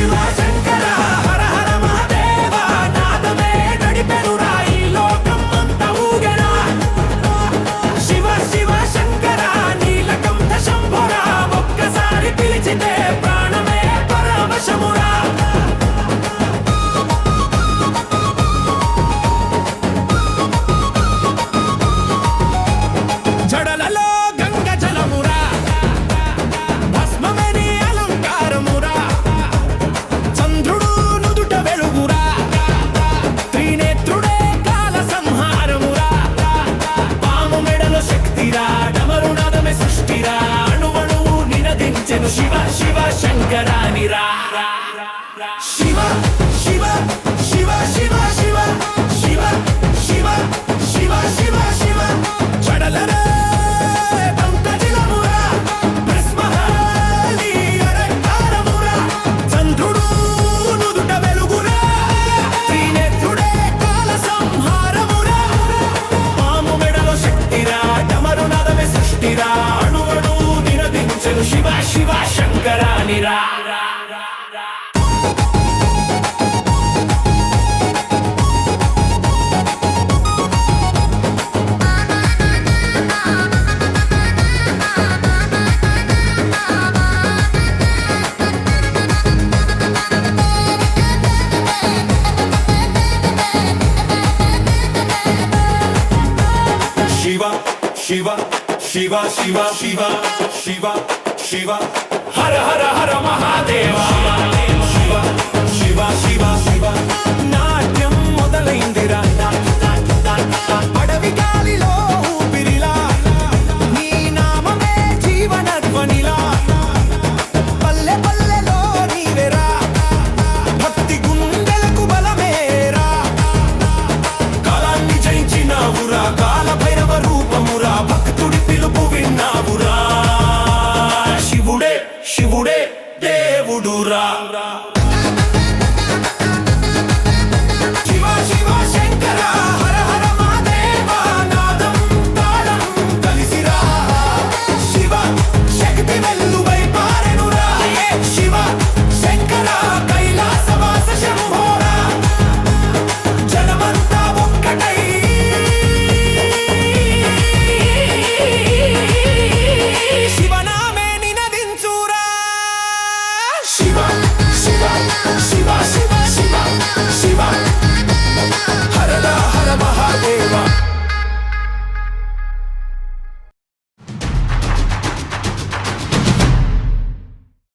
శివ శంకర హర హర మహాదేవ నాదమే నడిపెనురా ఈ లోకం అంతా ఊగెనా శివ శివ శంకర నీలకంఠ శంభురా ఒక్కసారి పిలిచితే ప్రాణమే పరవశమురా జడలలో గంగ జలమురా భస్మమేని అలంకారమురా చంద్రుడు నుదుట వెలుగురా త్రినేత్రుడే కాల సంహారమురా పాము మెడలో శక్తిరా డమరునాదమే సృష్టిరా అణువణువు నినదించెను శివ శివ శంకరానిరా శివ శివ శివ శివ శివ శివ శివ శివ శివ శివ జడలరే పంకజలమురా భస్మహాలి అలంకారమురా చంద్రుడు నుదుట వెలుగురా త్రినేత్రుడే కాల సంహారమురా పాము మెడలో శక్తిరా డమరునాదమే సృష్టిరా అణువణువు నినదించెను శివ శివ శంకరానిరా శివ శివ శివ శివ శివ శివ శివ హర హర హర మహాదేవ శివ శివ శివ శివ నాట్యం మొదలైందిరా అడవి గాలిలో ఊపిరిలా నీ నామమే జీవన ధ్వనిలా పల్లె పల్లెలో నీవెరా భక్తి గుండెలకు బలమేరా కాలాన్ని జయించినావురా కాల భైరవ రూపమురా భక్తుడి పిలుపు విన్నావురా శివుడే శివుడే దేవుడురా శివ శివ శంకర హర హర మహాదేవ నాదం తాళం కలిసిరా శివ శక్తి వెల్లువై పారెనురా శివ శంకర కైలాసవాస శంభోరా జనమంతా ఒక్కటై శివనామే నినదించురా శివ శివ శివ శివ శివ శివ